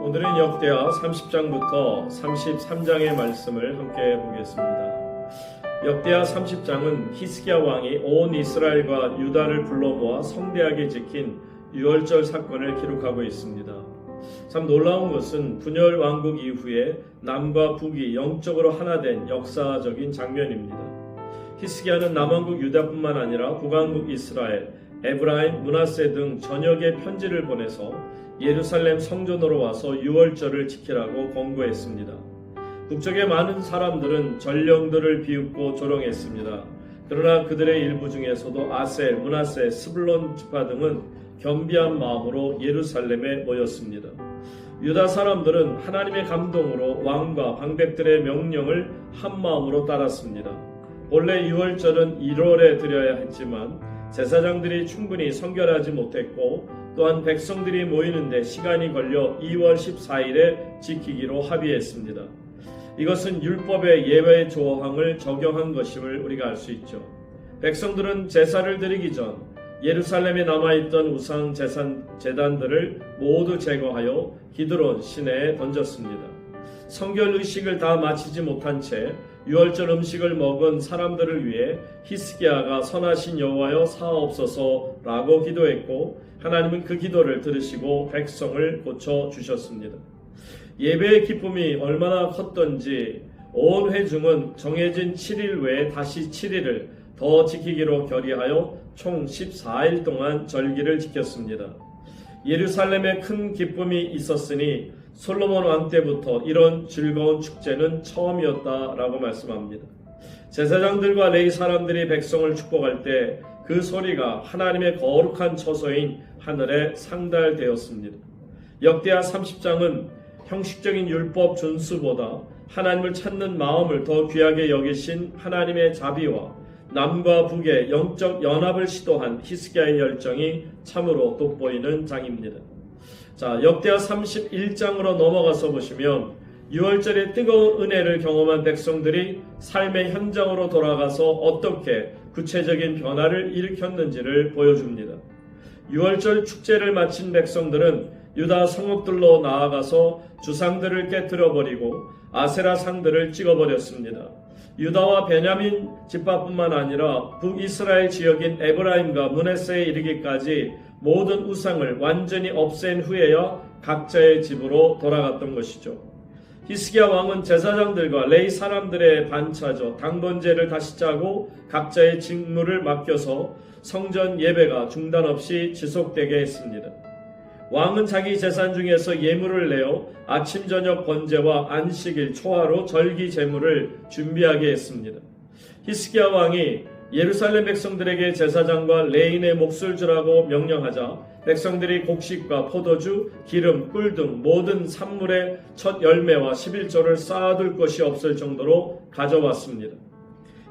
오늘은 역대하 30장부터 33장의 말씀을 함께 보겠습니다. 역대하 30장은 히스기야 왕이 온 이스라엘과 유다를 불러 모아 성대하게 지킨 유월절 사건을 기록하고 있습니다. 참 놀라운 것은 분열 왕국 이후에 남과 북이 영적으로 하나 된 역사적인 장면입니다. 히스기야는 남왕국 유다뿐만 아니라 북왕국 이스라엘, 에브라임, 므낫세 등 전역에 편지를 보내서 예루살렘 성전으로 와서 유월절을 지키라고 권고했습니다. 북쪽의 많은 사람들은 전령들을 비웃고 조롱했습니다. 그러나 그들의 일부 중에서도 아셀, 므낫세, 스불론 지파 등은 겸비한 마음으로 예루살렘에 모였습니다. 유다 사람들은 하나님의 감동으로 왕과 방백들의 명령을 한 마음으로 따랐습니다. 본래 유월절은 1월에 드려야 했지만 제사장들이 충분히 성결하지 못했고 또한 백성들이 모이는데 시간이 걸려 2월 14일에 지키기로 합의했습니다. 이것은 율법의 예외 조항을 적용한 것임을 우리가 알 수 있죠. 백성들은 제사를 드리기 전 예루살렘에 남아있던 우상 제단들을 모두 제거하여 기드론 시내에 던졌습니다. 성결 의식을 다 마치지 못한 채 유월절 음식을 먹은 사람들을 위해 히스기야가 선하신 여호와여 사하옵소서라고 기도했고 하나님은 그 기도를 들으시고 백성을 고쳐주셨습니다. 예배의 기쁨이 얼마나 컸던지 온 회중은 정해진 7일 외에 다시 7일을 더 지키기로 결의하여 총 14일 동안 절기를 지켰습니다. 예루살렘에 큰 기쁨이 있었으니 솔로몬 왕 때부터 이런 즐거운 축제는 처음이었다라고 말씀합니다. 제사장들과 레위 사람들이 백성을 축복할 때 그 소리가 하나님의 거룩한 처소인 하늘에 상달되었습니다. 역대하 30장은 형식적인 율법 준수보다 하나님을 찾는 마음을 더 귀하게 여기신 하나님의 자비와 남과 북의 영적 연합을 시도한 히스기야의 열정이 참으로 돋보이는 장입니다. 자, 역대하 31장으로 넘어가서 보시면 유월절의 뜨거운 은혜를 경험한 백성들이 삶의 현장으로 돌아가서 어떻게 구체적인 변화를 일으켰는지를 보여줍니다. 유월절 축제를 마친 백성들은 유다 성읍들로 나아가서 주상들을 깨뜨려버리고 아세라 상들을 찍어버렸습니다. 유다와 베냐민 지파뿐만 아니라 북이스라엘 지역인 에브라임과 므낫세에 이르기까지 모든 우상을 완전히 없앤 후에야 각자의 집으로 돌아갔던 것이죠. 히스기야 왕은 제사장들과 레위 사람들의 반차죠. 당번제를 다시 짜고 각자의 직무를 맡겨서 성전 예배가 중단 없이 지속되게 했습니다. 왕은 자기 재산 중에서 예물을 내어 아침 저녁 번제와 안식일 초하로 절기 제물을 준비하게 했습니다. 히스기야 왕이 예루살렘 백성들에게 제사장과 레인의 몫을 주라고 명령하자 백성들이 곡식과 포도주, 기름, 꿀 등 모든 산물의 첫 열매와 11조를 쌓아둘 것이 없을 정도로 가져왔습니다.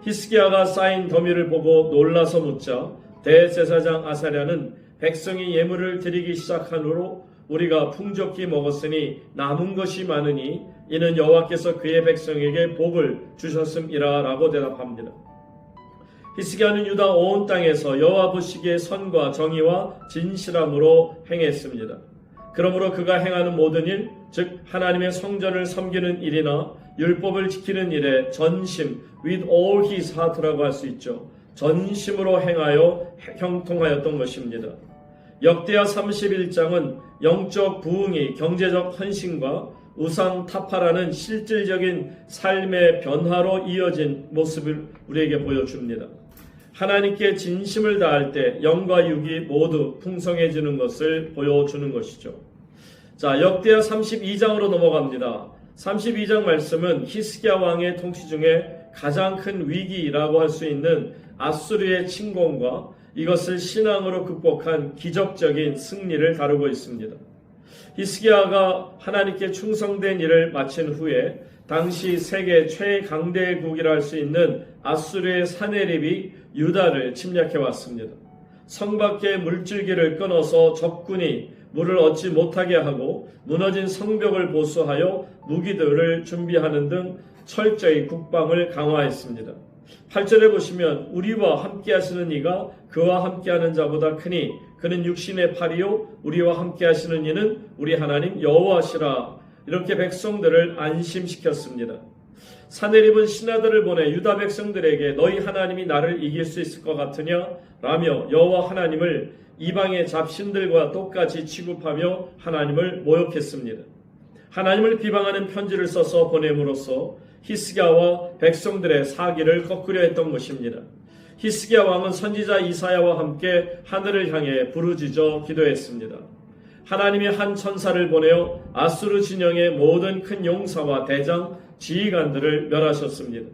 히스기야가 쌓인 더미를 보고 놀라서 묻자 대제사장 아사랴는 백성이 예물을 드리기 시작한 후로 우리가 풍족히 먹었으니 남은 것이 많으니 이는 여호와께서 그의 백성에게 복을 주셨음이라 라고 대답합니다. 히스기야는 유다 온 땅에서 여호와 보시기에 선과 정의와 진실함으로 행했습니다. 그러므로 그가 행하는 모든 일, 즉 하나님의 성전을 섬기는 일이나 율법을 지키는 일에 전심, with all his heart라고 할 수 있죠. 전심으로 행하여 형통하였던 것입니다. 역대하 31장은 영적 부흥이 경제적 헌신과 우상 타파라는 실질적인 삶의 변화로 이어진 모습을 우리에게 보여줍니다. 하나님께 진심을 다할 때 영과 육이 모두 풍성해지는 것을 보여주는 것이죠. 자, 역대하 32장으로 넘어갑니다. 32장 말씀은 히스기야 왕의 통치 중에 가장 큰 위기라고 할 수 있는 아수르의 침공과 이것을 신앙으로 극복한 기적적인 승리를 다루고 있습니다. 히스기야가 하나님께 충성된 일을 마친 후에 당시 세계 최강대국이라 할 수 있는 아수르의 사네립이 유다를 침략해 왔습니다. 성 밖의 물줄기를 끊어서 적군이 물을 얻지 못하게 하고 무너진 성벽을 보수하여 무기들을 준비하는 등 철저히 국방을 강화했습니다. 8절에 보시면 우리와 함께 하시는 이가 그와 함께 하는 자보다 크니 그는 육신의 팔이요 우리와 함께 하시는 이는 우리 하나님 여호와시라. 이렇게 백성들을 안심시켰습니다. 산을 입은 신하들을 보내 유다 백성들에게 너희 하나님이 나를 이길 수 있을 것 같으냐? 라며 여호와 하나님을 이방의 잡신들과 똑같이 취급하며 하나님을 모욕했습니다. 하나님을 비방하는 편지를 써서 보냄으로써 히스기야와 백성들의 사기를 꺾으려 했던 것입니다. 히스기야 왕은 선지자 이사야와 함께 하늘을 향해 부르짖어 기도했습니다. 하나님이 한 천사를 보내어 아수르 진영의 모든 큰 용사와 대장, 지휘관들을 멸하셨습니다.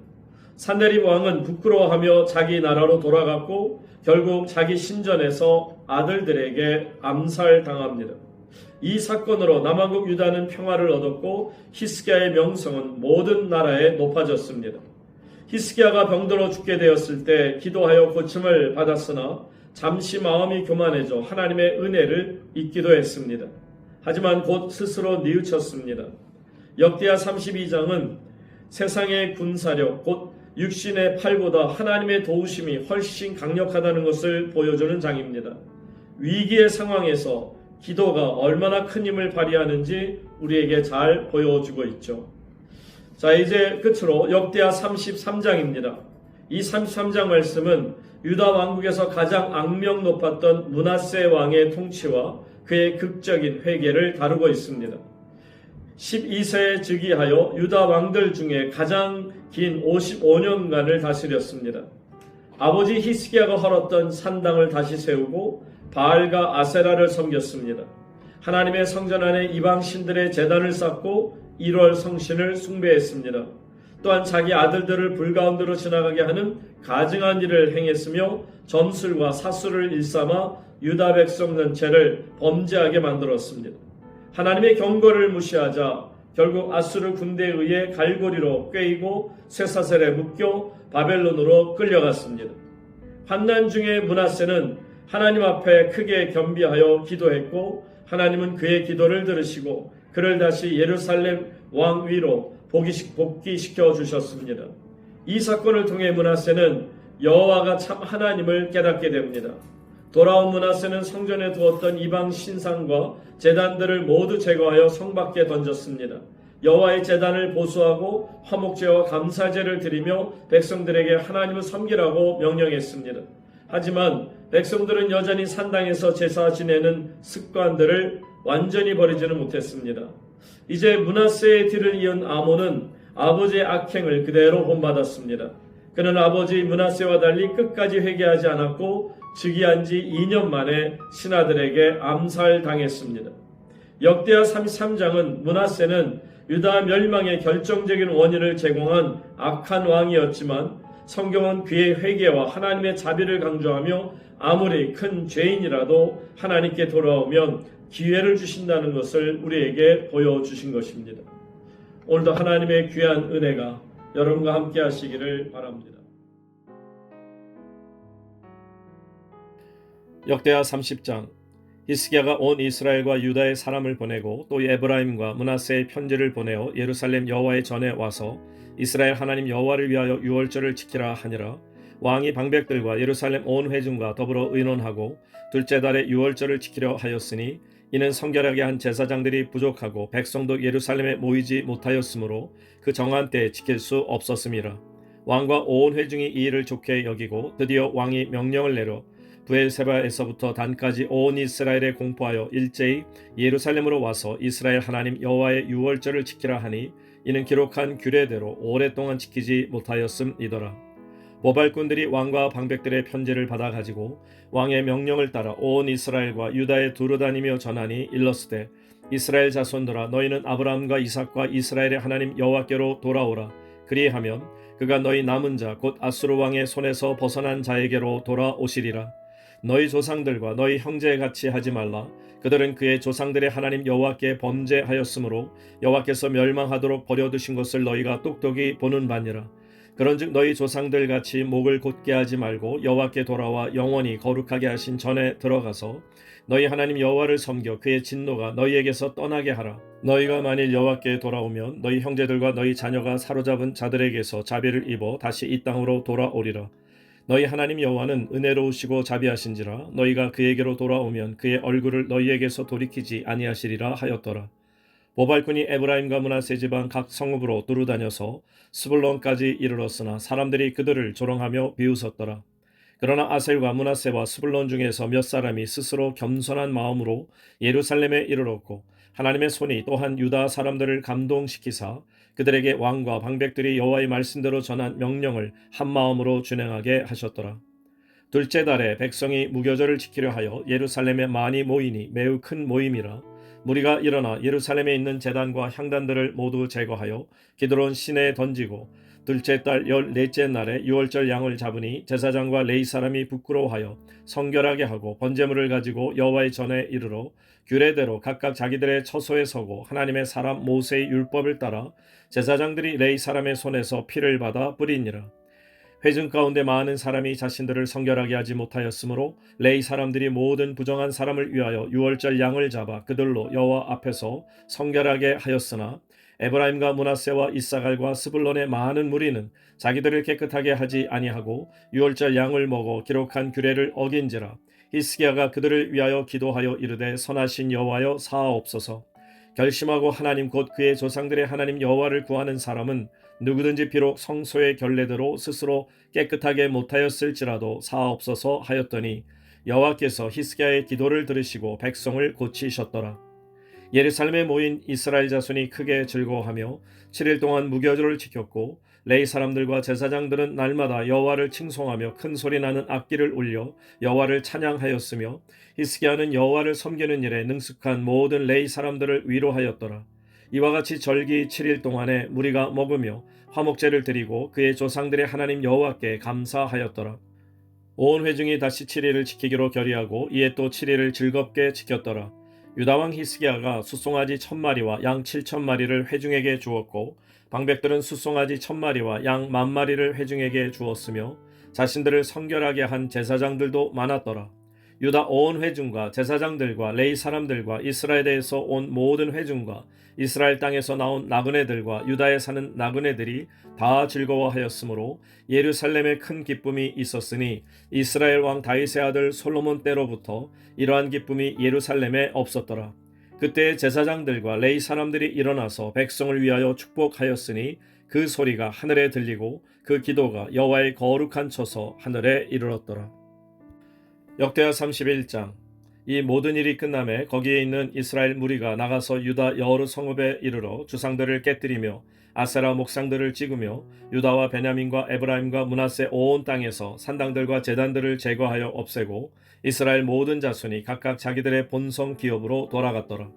산헤립 왕은 부끄러워하며 자기 나라로 돌아갔고 결국 자기 신전에서 아들들에게 암살당합니다. 이 사건으로 남왕국 유다는 평화를 얻었고 히스기야의 명성은 모든 나라에 높아졌습니다. 히스기야가 병들어 죽게 되었을 때 기도하여 고침을 받았으나 잠시 마음이 교만해져 하나님의 은혜를 잊기도 했습니다. 하지만 곧 스스로 뉘우쳤습니다. 역대하 32장은 세상의 군사력, 곧 육신의 팔보다 하나님의 도우심이 훨씬 강력하다는 것을 보여주는 장입니다. 위기의 상황에서 기도가 얼마나 큰 힘을 발휘하는지 우리에게 잘 보여주고 있죠. 자, 이제 끝으로 역대하 33장입니다. 이 33장 말씀은 유다 왕국에서 가장 악명 높았던 므낫세 왕의 통치와 그의 극적인 회개를 다루고 있습니다. 12세에 즉위하여 유다 왕들 중에 가장 긴 55년간을 다스렸습니다. 아버지 히스기야가 헐었던 산당을 다시 세우고 바알과 아세라를 섬겼습니다. 하나님의 성전 안에 이방 신들의 제단을 쌓고 1월 성신을 숭배했습니다. 또한 자기 아들들을 불 가운데로 지나가게 하는 가증한 일을 행했으며 점술과 사수를 일삼아 유다 백성 전체를 범죄하게 만들었습니다. 하나님의 경고를 무시하자 결국 아수르 군대에 의해 갈고리로 꿰이고 쇠사슬에 묶여 바벨론으로 끌려갔습니다. 환난 중에 므낫세는 하나님 앞에 크게 겸비하여 기도했고 하나님은 그의 기도를 들으시고 그를 다시 예루살렘 왕위로 복귀시켜 주셨습니다. 이 사건을 통해 므낫세는 여호와가 참 하나님을 깨닫게 됩니다. 돌아온 므낫세는 성전에 두었던 이방 신상과 제단들을 모두 제거하여 성 밖에 던졌습니다. 여호와의 제단을 보수하고 화목제와 감사제를 드리며 백성들에게 하나님을 섬기라고 명령했습니다. 하지만 백성들은 여전히 산당에서 제사 지내는 습관들을 완전히 버리지는 못했습니다. 이제 므낫세의 뒤를 이은 아몬은 아버지의 악행을 그대로 본받았습니다. 그는 아버지 므낫세와 달리 끝까지 회개하지 않았고 즉위한 지 2년 만에 신하들에게 암살당했습니다. 역대하 33장은 므낫세는 유다 멸망의 결정적인 원인을 제공한 악한 왕이었지만 성경은 그의 회개와 하나님의 자비를 강조하며 아무리 큰 죄인이라도 하나님께 돌아오면 기회를 주신다는 것을 우리에게 보여주신 것입니다. 오늘도 하나님의 귀한 은혜가 여러분과 함께 하시기를 바랍니다. 역대하 30장. 히스기야가 온 이스라엘과 유다의 사람을 보내고 또 에브라임과 므낫세의 편지를 보내어 예루살렘 여호와의 전에 와서 이스라엘 하나님 여호와를 위하여 유월절을 지키라 하니라. 왕이 방백들과 예루살렘 온 회중과 더불어 의논하고 둘째 달에 유월절을 지키려 하였으니 이는 성결하게 한 제사장들이 부족하고 백성도 예루살렘에 모이지 못하였으므로 그 정한 때에 지킬 수 없었음이라. 왕과 온 회중이 이 일을 좋게 여기고 드디어 왕이 명령을 내려 브엘세바에서부터 단까지 온 이스라엘에 공포하여 일제히 예루살렘으로 와서 이스라엘 하나님 여호와의 유월절을 지키라 하니 이는 기록한 규례대로 오랫동안 지키지 못하였음이더라. 모발꾼들이 왕과 방백들의 편지를 받아 가지고 왕의 명령을 따라 온 이스라엘과 유다에 두루다니며 전하니 일렀으되 이스라엘 자손들아 너희는 아브라함과 이삭과 이스라엘의 하나님 여호와께로 돌아오라. 그리하면 그가 너희 남은 자 곧 아수르 왕의 손에서 벗어난 자에게로 돌아오시리라. 너희 조상들과 너희 형제같이 하지 말라. 그들은 그의 조상들의 하나님 여호와께 범죄하였으므로 여호와께서 멸망하도록 버려두신 것을 너희가 똑똑히 보는 바니라. 그런즉 너희 조상들같이 목을 곧게 하지 말고 여호와께 돌아와 영원히 거룩하게 하신 전에 들어가서 너희 하나님 여호와를 섬겨 그의 진노가 너희에게서 떠나게 하라. 너희가 만일 여호와께 돌아오면 너희 형제들과 너희 자녀가 사로잡은 자들에게서 자비를 입어 다시 이 땅으로 돌아오리라. 너희 하나님 여호와는 은혜로우시고 자비하신지라 너희가 그에게로 돌아오면 그의 얼굴을 너희에게서 돌이키지 아니하시리라 하였더라. 보발꾼이 에브라임과 므낫세 지방 각 성읍으로 두루다녀서 스불론까지 이르렀으나 사람들이 그들을 조롱하며 비웃었더라. 그러나 아셀과 므낫세와 스불론 중에서 몇 사람이 스스로 겸손한 마음으로 예루살렘에 이르렀고 하나님의 손이 또한 유다 사람들을 감동시키사 그들에게 왕과 방백들이 여호와의 말씀대로 전한 명령을 한 마음으로 준행하게 하셨더라. 둘째 달에 백성이 무교절을 지키려 하여 예루살렘에 많이 모이니 매우 큰 모임이라. 무리가 일어나 예루살렘에 있는 제단과 향단들을 모두 제거하여 기드론 시내에 던지고 둘째 달 14째 날에 유월절 양을 잡으니 제사장과 레위 사람이 부끄러워하여 성결하게 하고 번제물을 가지고 여호와의 전에 이르러 규례대로 각각 자기들의 처소에 서고 하나님의 사람 모세의 율법을 따라 제사장들이 레위 사람의 손에서 피를 받아 뿌리니라. 회중 가운데 많은 사람이 자신들을 성결하게 하지 못하였으므로 레위 사람들이 모든 부정한 사람을 위하여 유월절 양을 잡아 그들로 여호와 앞에서 성결하게 하였으나 에브라임과 므낫세와 이사갈과 스불론의 많은 무리는 자기들을 깨끗하게 하지 아니하고 유월절 양을 먹어 기록한 규례를 어긴지라. 히스기야가 그들을 위하여 기도하여 이르되 선하신 여호와여 사하옵소서. 결심하고 하나님 곧 그의 조상들의 하나님 여호와를 구하는 사람은 누구든지 비록 성소의 결례대로 스스로 깨끗하게 못하였을지라도 사하옵소서 하였더니 여호와께서 히스기야의 기도를 들으시고 백성을 고치셨더라. 예루살렘에 모인 이스라엘 자손이 크게 즐거워하며 7일 동안 무교절을 지켰고 레위 사람들과 제사장들은 날마다 여호와를 칭송하며 큰 소리 나는 악기를 울려 여호와를 찬양하였으며 히스기야는 여호와를 섬기는 일에 능숙한 모든 레위 사람들을 위로하였더라. 이와 같이 절기 7일 동안에 무리가 먹으며 화목제를 드리고 그의 조상들의 하나님 여호와께 감사하였더라. 온 회중이 다시 7일을 지키기로 결의하고 이에 또 7일을 즐겁게 지켰더라. 유다왕 히스기야가 숫송아지 1000마리와 양 7000마리를 회중에게 주었고 방백들은 숫송아지 1000마리와 양 10,000마리를 회중에게 주었으며 자신들을 성결하게 한 제사장들도 많았더라. 유다 온 회중과 제사장들과 레위 사람들과 이스라엘에서 온 모든 회중과 이스라엘 땅에서 나온 나그네들과 유다에 사는 나그네들이 다 즐거워하였으므로 예루살렘에 큰 기쁨이 있었으니 이스라엘 왕 다윗의 아들 솔로몬 때로부터 이러한 기쁨이 예루살렘에 없었더라. 그때 제사장들과 레위 사람들이 일어나서 백성을 위하여 축복하였으니 그 소리가 하늘에 들리고 그 기도가 여호와의 거룩한 처소 하늘에 이르렀더라. 역대하 31장. 이 모든 일이 끝남에 거기에 있는 이스라엘 무리가 나가서 유다 여러 성읍에 이르러 주상들을 깨뜨리며 아세라 목상들을 찍으며 유다와 베냐민과 에브라임과 므낫세 온 땅에서 산당들과 제단들을 제거하여 없애고 이스라엘 모든 자손이 각각 자기들의 본성 기업으로 돌아갔더라.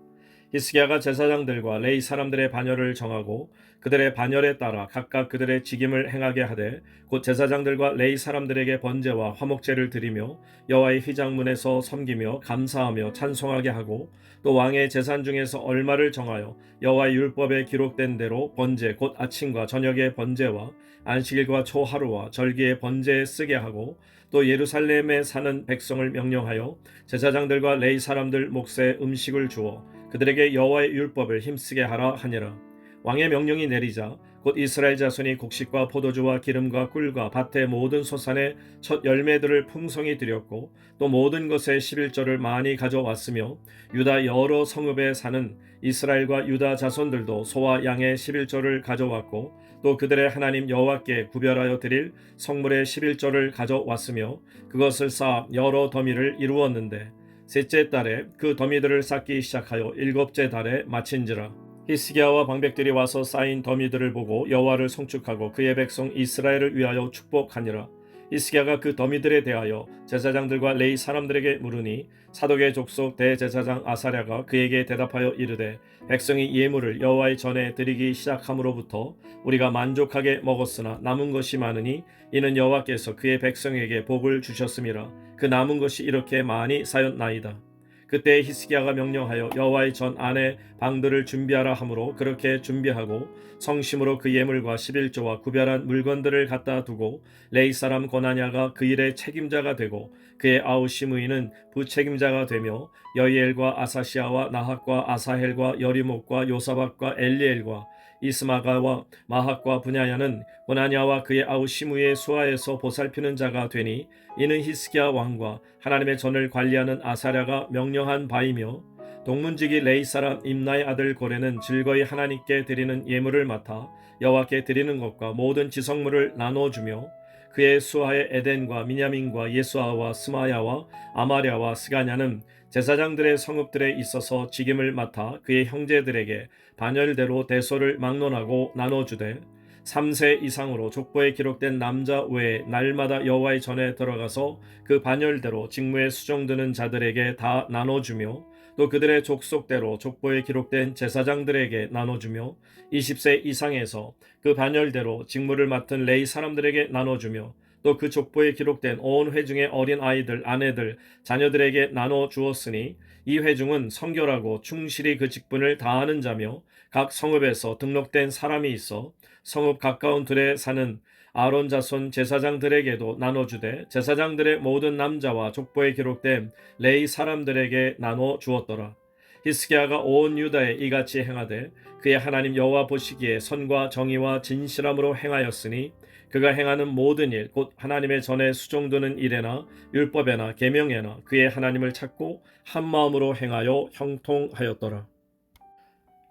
히스기야가 제사장들과 레위 사람들의 반열을 정하고 그들의 반열에 따라 각각 그들의 직임을 행하게 하되 곧 제사장들과 레위 사람들에게 번제와 화목제를 드리며 여호와의 휘장문에서 섬기며 감사하며 찬송하게 하고 또 왕의 제산 중에서 얼마를 정하여 여호와의 율법에 기록된 대로 번제 곧 아침과 저녁의 번제와 안식일과 초하루와 절기의 번제에 쓰게 하고 또 예루살렘에 사는 백성을 명령하여 제사장들과 레위 사람들 몫에 음식을 주어 그들에게 여호와의 율법을 힘쓰게 하라 하니라. 왕의 명령이 내리자 곧 이스라엘 자손이 곡식과 포도주와 기름과 꿀과 밭의 모든 소산의 첫 열매들을 풍성히 드렸고 또 모든 것의 11조를 많이 가져왔으며 유다 여러 성읍에 사는 이스라엘과 유다 자손들도 소와 양의 11조를 가져왔고 또 그들의 하나님 여호와께 구별하여 드릴 성물의 11조를 가져왔으며 그것을 쌓아 여러 더미를 이루었는데 셋째 달에 그 더미들을 쌓기 시작하여 일곱째 달에 마친지라. 히스기야와 방백들이 와서 쌓인 더미들을 보고 여호와를 송축하고 그의 백성 이스라엘을 위하여 축복하니라. 히스기야가 그 더미들에 대하여 제사장들과 레위 사람들에게 물으니 사독의 족속 대제사장 아사랴가 그에게 대답하여 이르되 백성이 예물을 여호와의 전에 드리기 시작함으로부터 우리가 만족하게 먹었으나 남은 것이 많으니 이는 여호와께서 그의 백성에게 복을 주셨음이라. 그 남은 것이 이렇게 많이 쌓였나이다. 그때 히스기야가 명령하여 여호와의 전 안에 방들을 준비하라 하므로 그렇게 준비하고 성심으로 그 예물과 11조와 구별한 물건들을 갖다 두고 레위 사람 고나냐가 그 일의 책임자가 되고 그의 아우 시므이는 부책임자가 되며 여이엘과 아사시아와 나핫과 아사헬과 여리목과 요사박과 엘리엘과 이스마가와 마핫과 분야야는 고나냐와 그의 아우 시므이의 수하에서 보살피는 자가 되니 이는 히스기야 왕과 하나님의 전을 관리하는 아사랴가 명령한 바이며 동문지기 레이 사람 임나의 아들 고레는 즐거이 하나님께 드리는 예물을 맡아 여호와께 드리는 것과 모든 지성물을 나눠주며 그의 수하의 에덴과 미냐민과 예수아와 스마야와 아마랴와 스가냐는 제사장들의 성읍들에 있어서 직임을 맡아 그의 형제들에게 반열대로 대소를 막론하고 나눠주되 3세 이상으로 족보에 기록된 남자 외에 날마다 여호와의 전에 들어가서 그 반열대로 직무에 수종드는 자들에게 다 나눠주며 또 그들의 족속대로 족보에 기록된 제사장들에게 나눠주며 20세 이상에서 그 반열대로 직무를 맡은 레위 사람들에게 나눠주며 또 그 족보에 기록된 온 회중의 어린 아이들, 아내들, 자녀들에게 나눠 주었으니 이 회중은 성결하고 충실히 그 직분을 다하는 자며 각 성읍에서 등록된 사람이 있어 성읍 가까운 들에 사는 아론 자손 제사장들에게도 나눠주되 제사장들의 모든 남자와 족보에 기록된 레위 사람들에게 나눠 주었더라. 히스기야가 온 유다에 이같이 행하되 그의 하나님 여호와 보시기에 선과 정의와 진실함으로 행하였으니 그가 행하는 모든 일 곧 하나님의 전에 수종드는 일에나 율법에나 계명에나 그의 하나님을 찾고 한 마음으로 행하여 형통하였더라.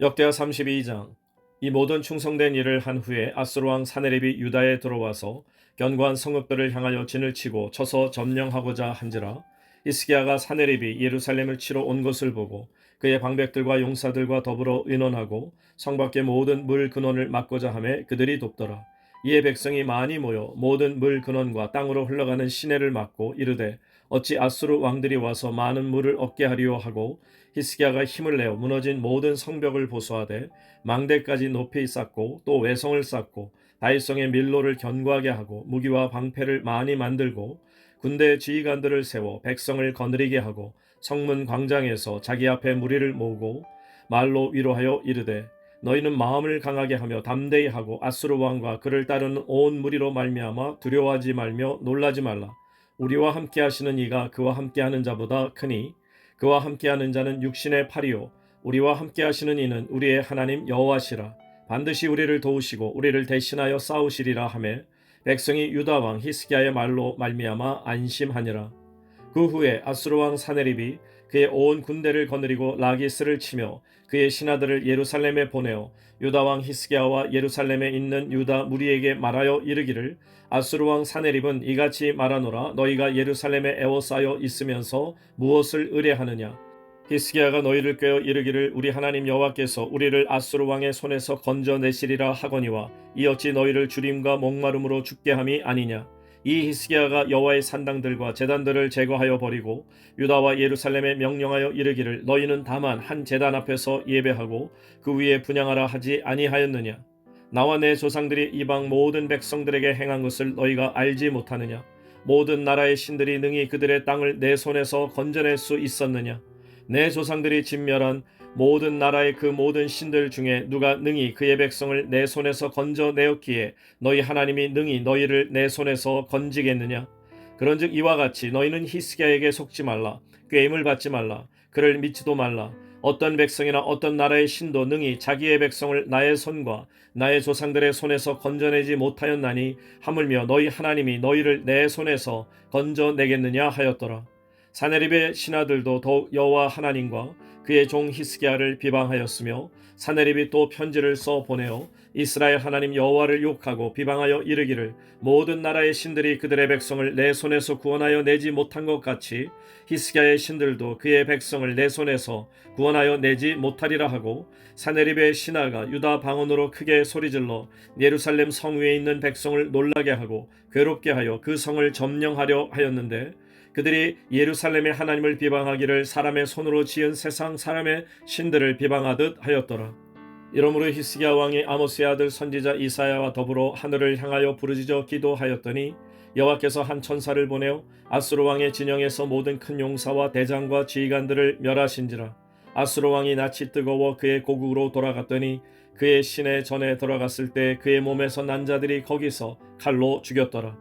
역대하 32장. 이 모든 충성된 일을 한 후에 아수르 왕 사네립이 유다에 들어와서 견고한 성읍들을 향하여 진을 치고 쳐서 점령하고자 한지라. 히스기야가 사네립이 예루살렘을 치러 온 것을 보고 그의 방백들과 용사들과 더불어 의논하고 성 밖의 모든 물 근원을 막고자 하매 그들이 돕더라. 이에 백성이 많이 모여 모든 물 근원과 땅으로 흘러가는 시내를 막고 이르되 어찌 아수르 왕들이 와서 많은 물을 얻게 하리요 하고 히스기야가 힘을 내어 무너진 모든 성벽을 보수하되 망대까지 높이 쌓고 또 외성을 쌓고 다윗성의 밀로를 견고하게 하고 무기와 방패를 많이 만들고 군대 지휘관들을 세워 백성을 거느리게 하고 성문 광장에서 자기 앞에 무리를 모으고 말로 위로하여 이르되 너희는 마음을 강하게 하며 담대히 하고 아수르 왕과 그를 따르는 온 무리로 말미암아 두려워하지 말며 놀라지 말라. 우리와 함께 하시는 이가 그와 함께 하는 자보다 크니 그와 함께 하는 자는 육신의 팔이요 우리와 함께 하시는 이는 우리의 하나님 여호와시라. 반드시 우리를 도우시고 우리를 대신하여 싸우시리라 하매 백성이 유다 왕 히스기야의 말로 말미암아 안심하니라. 그 후에 아수르 왕 사네립이 그의 온 군대를 거느리고 라기스를 치며 그의 신하들을 예루살렘에 보내어 유다 왕 히스기야와 예루살렘에 있는 유다 무리에게 말하여 이르기를 아수르 왕 사네립은 이같이 말하노라. 너희가 예루살렘에 에워싸여 있으면서 무엇을 의뢰하느냐. 히스기야가 너희를 꾀어 이르기를 우리 하나님 여호와께서 우리를 아수르 왕의 손에서 건져내시리라 하거니와 이 어찌 너희를 주림과 목마름으로 죽게 함이 아니냐. 이 히스기야가 여호와의 산당들과 제단들을 제거하여 버리고 유다와 예루살렘에 명령하여 이르기를 너희는 다만 한 제단 앞에서 예배하고 그 위에 분향하라 하지 아니하였느냐. 나와 내 조상들이 이방 모든 백성들에게 행한 것을 너희가 알지 못하느냐. 모든 나라의 신들이 능히 그들의 땅을 내 손에서 건져낼 수 있었느냐. 내 조상들이 진멸한 모든 나라의 그 모든 신들 중에 누가 능히 그의 백성을 내 손에서 건져내었기에 너희 하나님이 능히 너희를 내 손에서 건지겠느냐. 그런즉 이와 같이 너희는 히스기야에게 속지 말라. 꾀임을 받지 말라. 그를 믿지도 말라. 어떤 백성이나 어떤 나라의 신도 능히 자기의 백성을 나의 손과 나의 조상들의 손에서 건져내지 못하였나니 하물며 너희 하나님이 너희를 내 손에서 건져내겠느냐 하였더라. 사네립의 신하들도 더욱 여호와 하나님과 그의 종 히스기야를 비방하였으며 사네립이 또 편지를 써 보내어 이스라엘 하나님 여호와를 욕하고 비방하여 이르기를 모든 나라의 신들이 그들의 백성을 내 손에서 구원하여 내지 못한 것 같이 히스기야의 신들도 그의 백성을 내 손에서 구원하여 내지 못하리라 하고 사네립의 신하가 유다 방언으로 크게 소리질러 예루살렘 성 위에 있는 백성을 놀라게 하고 괴롭게 하여 그 성을 점령하려 하였는데 그들이 예루살렘의 하나님을 비방하기를 사람의 손으로 지은 세상 사람의 신들을 비방하듯 하였더라. 이러므로 히스기야 왕이 아모스의 아들 선지자 이사야와 더불어 하늘을 향하여 부르짖어 기도하였더니 여호와께서 한 천사를 보내어 아수르 왕의 진영에서 모든 큰 용사와 대장과 지휘관들을 멸하신지라. 아수르 왕이 낯이 뜨거워 그의 고국으로 돌아갔더니 그의 시내 전에 들어갔을 때 그의 몸에서 난 자들이 거기서 칼로 죽였더라.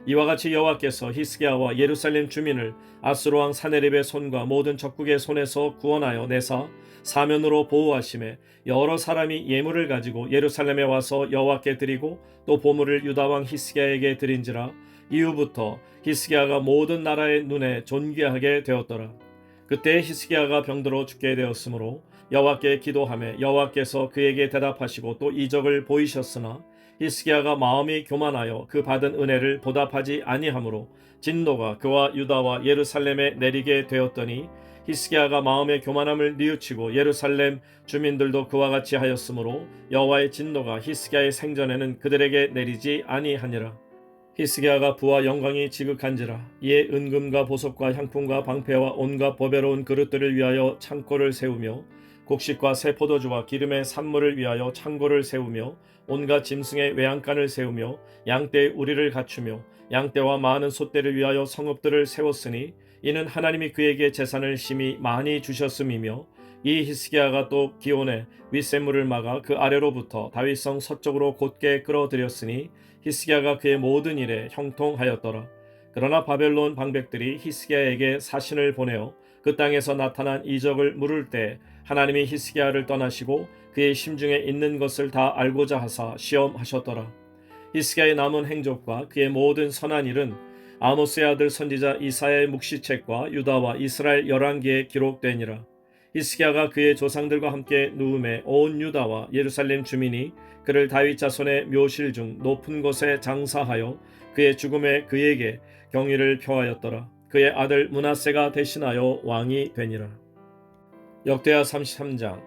이와 같이 여호와께서 히스기야와 예루살렘 주민을 아수르 왕 사네립의 손과 모든 적국의 손에서 구원하여 내사 사면으로 보호하심에 여러 사람이 예물을 가지고 예루살렘에 와서 여호와께 드리고 또 보물을 유다 왕 히스기야에게 드린지라. 이후부터 히스기야가 모든 나라의 눈에 존귀하게 되었더라. 그때 히스기야가 병들어 죽게 되었으므로 여호와께 기도하며 여호와께서 그에게 대답하시고 또 이적을 보이셨으나 히스기야가 마음이 교만하여 그 받은 은혜를 보답하지 아니하므로 진노가 그와 유다와 예루살렘에 내리게 되었더니 히스기야가 마음의 교만함을 뉘우치고 예루살렘 주민들도 그와 같이 하였으므로 여호와의 진노가 히스기야의 생전에는 그들에게 내리지 아니하니라. 히스기야가 부와 영광이 지극한지라. 이에 은금과 보석과 향품과 방패와 온갖 보배로운 그릇들을 위하여 창고를 세우며 곡식과 새 포도주와 기름의 산물을 위하여 창고를 세우며 온갖 짐승의 외양간을 세우며 양떼의 우리를 갖추며 양떼와 많은 솥대를 위하여 성읍들을 세웠으니 이는 하나님이 그에게 재산을 심히 많이 주셨음이며 이 히스기야가 또 기온의 윗샘물을 막아 그 아래로부터 다윗성 서쪽으로 곧게 끌어들였으니 히스기야가 그의 모든 일에 형통하였더라. 그러나 바벨론 방백들이 히스기야에게 사신을 보내어 그 땅에서 나타난 이적을 물을 때 하나님이 히스기야를 떠나시고 그의 심중에 있는 것을 다 알고자 하사 시험하셨더라. 히스기야의 남은 행적과 그의 모든 선한 일은 아모스의 아들 선지자 이사야의 묵시책과 유다와 이스라엘 열왕기에 기록되니라. 히스기야가 그의 조상들과 함께 누움에 온 유다와 예루살렘 주민이 그를 다윗 자손의 묘실 중 높은 곳에 장사하여 그의 죽음에 그에게 경의를 표하였더라. 그의 아들 므낫세가 대신하여 왕이 되니라. 역대하 33장.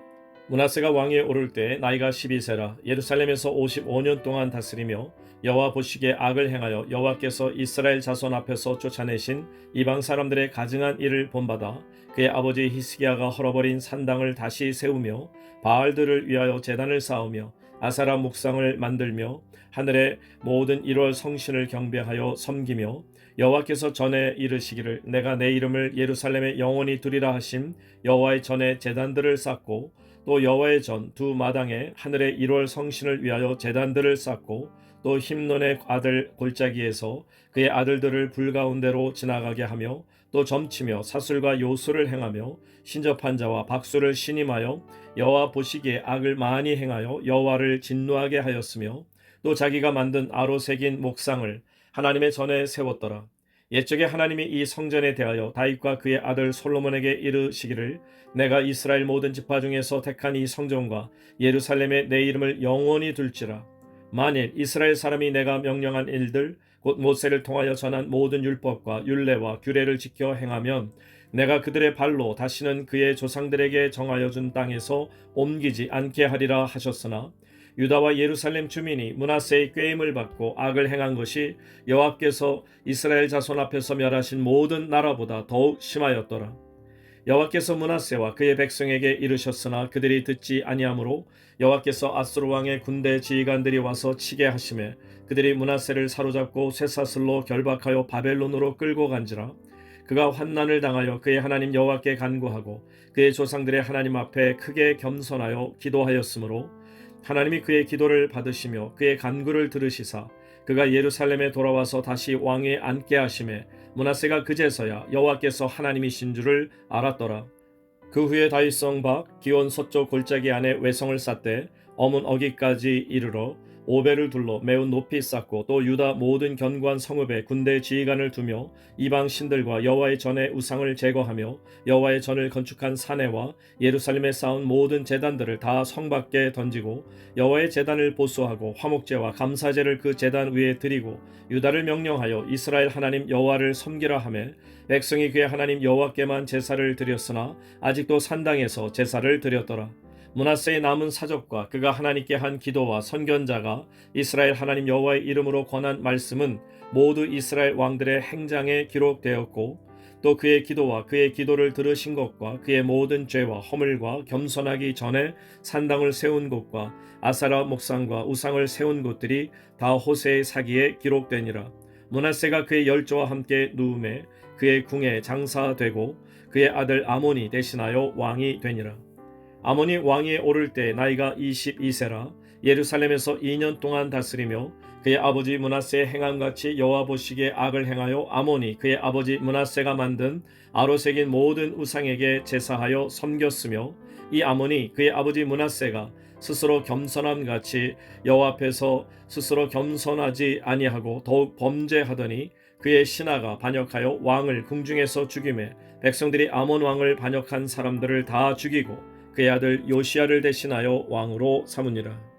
므낫세가 왕위에 오를 때 나이가 12세라. 예루살렘에서 55년 동안 다스리며 여호와 보시기에 악을 행하여 여호와께서 이스라엘 자손 앞에서 쫓아내신 이방 사람들의 가증한 일을 본받아 그의 아버지 히스기야가 헐어버린 산당을 다시 세우며 바알들을 위하여 제단을 쌓으며 아사라 묵상을 만들며 하늘의 모든 1월 성신을 경배하여 섬기며 여호와께서 전에 이르시기를 내가 내 이름을 예루살렘에 영원히 두리라 하심 여호와의 전에 제단들을 쌓고 또 여호와의 전 두 마당에 하늘의 1월 성신을 위하여 제단들을 쌓고 또 힘논의 아들 골짜기에서 그의 아들들을 불 가운데로 지나가게 하며 또 점치며 사술과 요술을 행하며 신접한 자와 박수를 신임하여 여호와 보시기에 악을 많이 행하여 여호와를 진노하게 하였으며 또 자기가 만든 아로 새긴 목상을 하나님의 전에 세웠더라. 옛적에 하나님이 이 성전에 대하여 다윗과 그의 아들 솔로몬에게 이르시기를 내가 이스라엘 모든 지파 중에서 택한 이 성전과 예루살렘에 내 이름을 영원히 둘지라. 만일 이스라엘 사람이 내가 명령한 일들 곧 모세를 통하여 전한 모든 율법과 율례와 규례를 지켜 행하면 내가 그들의 발로 다시는 그의 조상들에게 정하여 준 땅에서 옮기지 않게 하리라 하셨으나 유다와 예루살렘 주민이 므낫세의 꾀임을 받고 악을 행한 것이 여호와께서 이스라엘 자손 앞에서 멸하신 모든 나라보다 더욱 심하였더라. 여호와께서 므낫세와 그의 백성에게 이르셨으나 그들이 듣지 아니하므로 여호와께서 아수르 왕의 군대 지휘관들이 와서 치게 하시매 그들이 므낫세를 사로잡고 쇠사슬로 결박하여 바벨론으로 끌고 간지라. 그가 환난을 당하여 그의 하나님 여호와께 간구하고 그의 조상들의 하나님 앞에 크게 겸손하여 기도하였으므로 하나님이 그의 기도를 받으시며 그의 간구를 들으시사 그가 예루살렘에 돌아와서 다시 왕위에 앉게 하시매 므낫세가 그제서야 여호와께서 하나님이신 줄을 알았더라. 그 후에 다윗성 밖 기온 서쪽 골짜기 안에 외성을 쌓되 어문 어기까지 이르러 오벨을 둘러 매우 높이 쌓고 또 유다 모든 견고한 성읍에 군대 지휘관을 두며 이방 신들과 여호와의 전의 우상을 제거하며 여호와의 전을 건축한 사내와 예루살렘에 쌓은 모든 제단들을 다 성 밖에 던지고 여호와의 제단을 보수하고 화목제와 감사제를 그 제단 위에 드리고 유다를 명령하여 이스라엘 하나님 여호와를 섬기라 하며 백성이 그의 하나님 여호와께만 제사를 드렸으나 아직도 산당에서 제사를 드렸더라. 므낫세의 남은 사적과 그가 하나님께 한 기도와 선견자가 이스라엘 하나님 여호와의 이름으로 권한 말씀은 모두 이스라엘 왕들의 행장에 기록되었고 또 그의 기도와 그의 기도를 들으신 것과 그의 모든 죄와 허물과 겸손하기 전에 산당을 세운 곳과 아사라 목상과 우상을 세운 곳들이 다 호세의 사기에 기록되니라. 므낫세가 그의 열조와 함께 누움에 그의 궁에 장사되고 그의 아들 아몬이 대신하여 왕이 되니라. 아몬이 왕위에 오를 때 나이가 22세라 예루살렘에서 2년 동안 다스리며 그의 아버지 므낫세의 행함같이 여호와 보시기에 악을 행하여 아몬이 그의 아버지 므낫세가 만든 아로새긴 모든 우상에게 제사하여 섬겼으며 이 아몬이 그의 아버지 므낫세가 스스로 겸손함같이 여호와 앞에서 스스로 겸손하지 아니하고 더욱 범죄하더니 그의 신하가 반역하여 왕을 궁중에서 죽이매 백성들이 아몬 왕을 반역한 사람들을 다 죽이고 그의 아들 요시야를 대신하여 왕으로 삼으니라.